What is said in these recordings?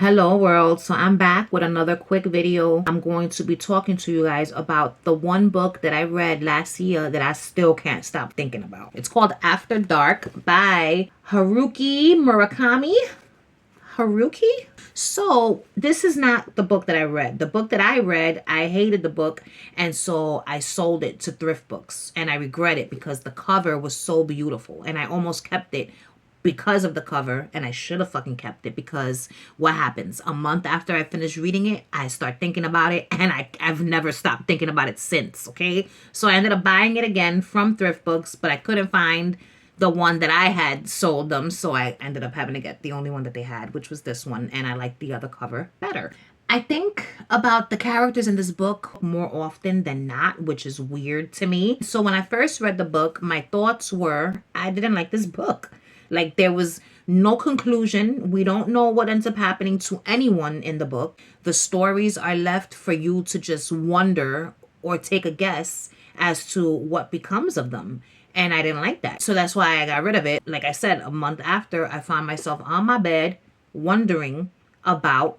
Hello world, so I'm back with another quick video. I'm going to be talking to you guys about the one book that I read last year that I still can't stop thinking about. It's called After Dark by Haruki Murakami. Haruki? So this is not the book that I read. The book that I read, I hated the book, and so I sold it to Thrift Books, and I regret it because the cover was so beautiful and I almost kept it because of the cover, and I should have fucking kept it because what happens a month after I finish reading it, I start thinking about it, and I've never stopped thinking about it since. Okay, so I ended up buying it again from Thrift Books, but I couldn't find the one that I had sold them, so I ended up having to get the only one that they had, which was this one, and I liked the other cover better. I think about the characters in this book more often than not, which is weird to me. So when I first read the book, my thoughts were, I didn't like this book. Like, there was no conclusion. We don't know what ends up happening to anyone in the book. The stories are left for you to just wonder or take a guess as to what becomes of them. And I didn't like that. So that's why I got rid of it. Like I said, a month after, I found myself on my bed wondering about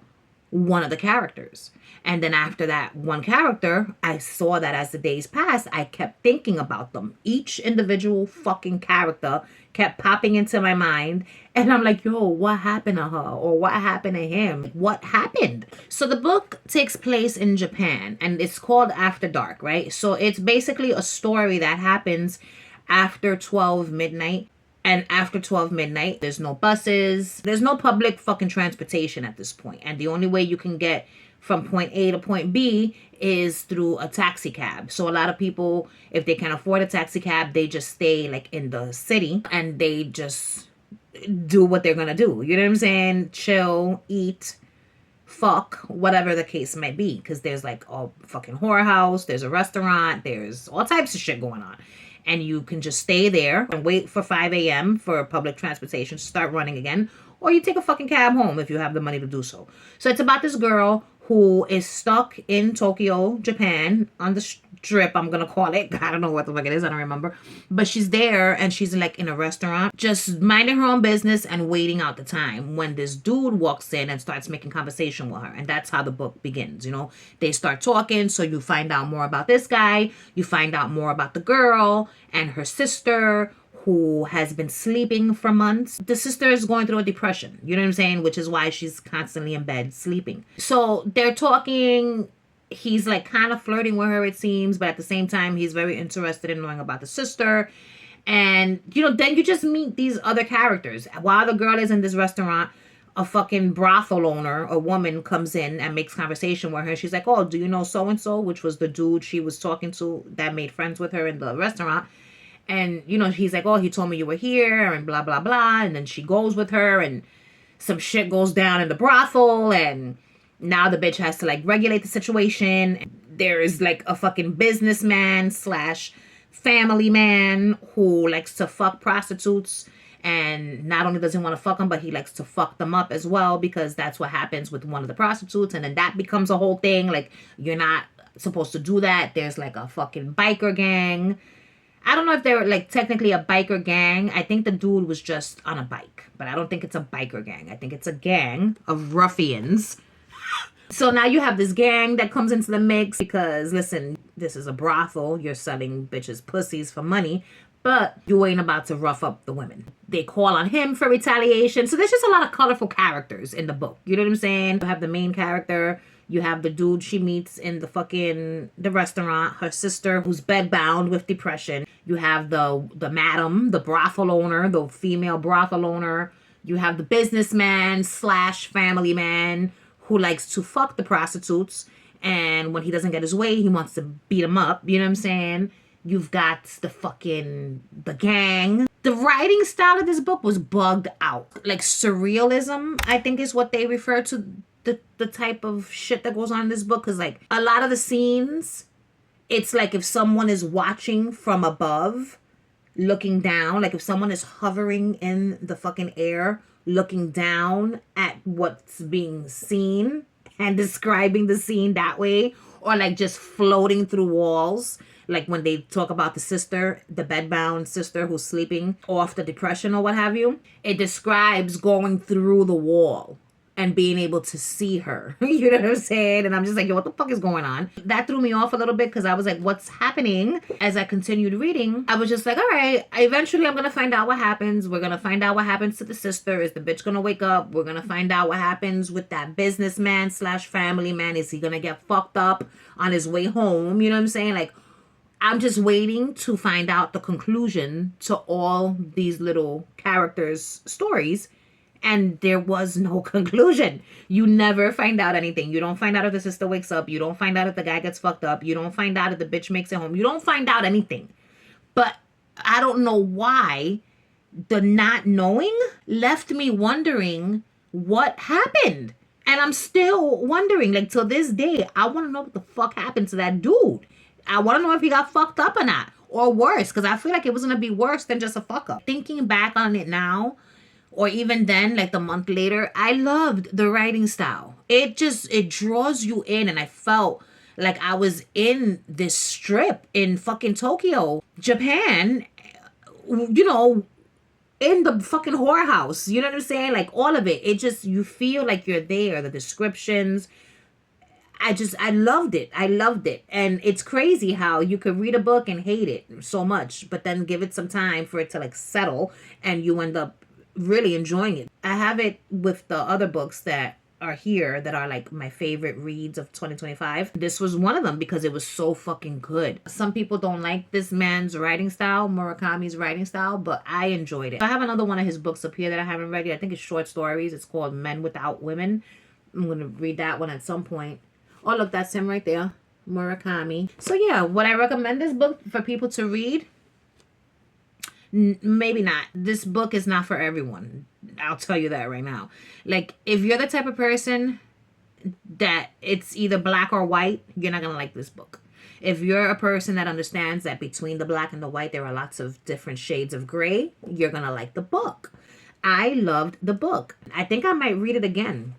one of the characters. And then after that one character, I saw that as the days passed, I kept thinking about them. Each individual fucking character kept popping into my mind. And I'm like, yo, what happened to her? Or what happened to him? What happened? So the book takes place in Japan, and it's called After Dark, right? So it's basically a story that happens after 12 midnight. And after 12 midnight, there's no buses. There's no public fucking transportation at this point. And the only way you can get from point A to point B is through a taxi cab. So a lot of people, if they can afford a taxi cab, they just stay like in the city and they just do what they're gonna do. You know what I'm saying? Chill, eat, fuck, whatever the case might be. Because there's like a fucking whorehouse, there's a restaurant, there's all types of shit going on. And you can just stay there and wait for 5 a.m. for public transportation to start running again. Or you take a fucking cab home if you have the money to do so. So it's about this girl who is stuck in Tokyo, Japan, on the strip, I'm gonna call it. I don't know what the fuck it is, I don't remember. But she's there and she's like in a restaurant, just minding her own business and waiting out the time when this dude walks in and starts making conversation with her. And that's how the book begins, you know. They start talking, so you find out more about this guy, you find out more about the girl and her sister, who has been sleeping for months. The sister is going through a depression, you know what I'm saying? Which is why she's constantly in bed sleeping. So they're talking. He's like kind of flirting with her, it seems, but at the same time, he's very interested in knowing about the sister. And, you know, then you just meet these other characters. While the girl is in this restaurant, a fucking brothel owner, a woman, comes in and makes conversation with her. She's like, oh, do you know so-and-so? Which was the dude she was talking to that made friends with her in the restaurant. And, you know, he's like, oh, he told me you were here and blah, blah, blah. And then she goes with her and some shit goes down in the brothel. And now the bitch has to, like, regulate the situation. There is, like, a fucking businessman slash family man who likes to fuck prostitutes. And not only does he want to fuck them, but he likes to fuck them up as well, because that's what happens with one of the prostitutes. And then that becomes a whole thing. Like, you're not supposed to do that. There's, like, a fucking biker gang. I don't know if they're like technically a biker gang. I think the dude was just on a bike, but I don't think it's a biker gang. I think it's a gang of ruffians. So now you have this gang that comes into the mix because, listen, this is a brothel. You're selling bitches pussies for money, but you ain't about to rough up the women. They call on him for retaliation. So there's just a lot of colorful characters in the book. You know what I'm saying? You have the main character. You have the dude she meets in the restaurant, her sister who's bedbound with depression. You have the madam, the brothel owner, the female brothel owner. You have the businessman slash family man who likes to fuck the prostitutes. And when he doesn't get his way, he wants to beat them up. You know what I'm saying? You've got the gang. The writing style of this book was bugged out. Like surrealism, I think is what they refer to the type of shit that goes on in this book. Because like a lot of the scenes, it's like if someone is watching from above, looking down, like if someone is hovering in the fucking air, looking down at what's being seen and describing the scene that way, or like just floating through walls. Like when they talk about the sister, the bedbound sister who's sleeping off the depression or what have you, it describes going through the wall and being able to see her. You know what I'm saying? And I'm just like, yo, what the fuck is going on? That threw me off a little bit because I was like, what's happening? As I continued reading, I was just like, all right, eventually I'm gonna find out what happens. We're gonna find out what happens to the sister. Is the bitch gonna wake up? We're gonna find out what happens with that businessman slash family man. Is he gonna get fucked up on his way home? You know what I'm saying? Like, I'm just waiting to find out the conclusion to all these little characters' stories. And there was no conclusion. You never find out anything. You don't find out if the sister wakes up. You don't find out if the guy gets fucked up. You don't find out if the bitch makes it home. You don't find out anything. But I don't know why the not knowing left me wondering what happened. And I'm still wondering, like, till this day, I want to know what the fuck happened to that dude. I want to know if he got fucked up or not. Or worse, because I feel like it was going to be worse than just a fuck up. Thinking back on it now, or even then, like the month later, I loved the writing style. It draws you in, and I felt like I was in this strip in fucking Tokyo, Japan, you know, in the fucking whorehouse. You know what I'm saying? Like, all of it. It just, you feel like you're there. The descriptions, I loved it. I loved it. And it's crazy how you could read a book and hate it so much, but then give it some time for it to like settle and you end up really enjoying it. I have it with the other books that are here that are like my favorite reads of 2025. This was one of them because it was so fucking good. Some people don't like this man's writing style, Murakami's writing style, but I enjoyed it. I have another one of his books up here that I haven't read yet. I think it's short stories. It's called Men Without Women. I'm going to read that one at some point. Oh, look, that's him right there. Murakami. So yeah, would I recommend this book for people to read? Maybe not. This book is not for everyone. I'll tell you that right now. Like, if you're the type of person that it's either black or white, you're not going to like this book. If you're a person that understands that between the black and the white, there are lots of different shades of gray, you're going to like the book. I loved the book. I think I might read it again.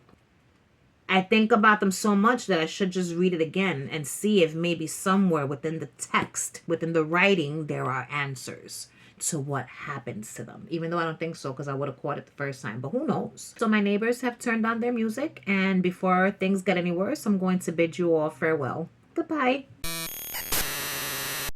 I think about them so much that I should just read it again and see if maybe somewhere within the text, within the writing, there are answers to what happens to them. Even though I don't think so, because I would have caught it the first time. But who knows? So my neighbors have turned on their music. And before things get any worse, I'm going to bid you all farewell. Goodbye.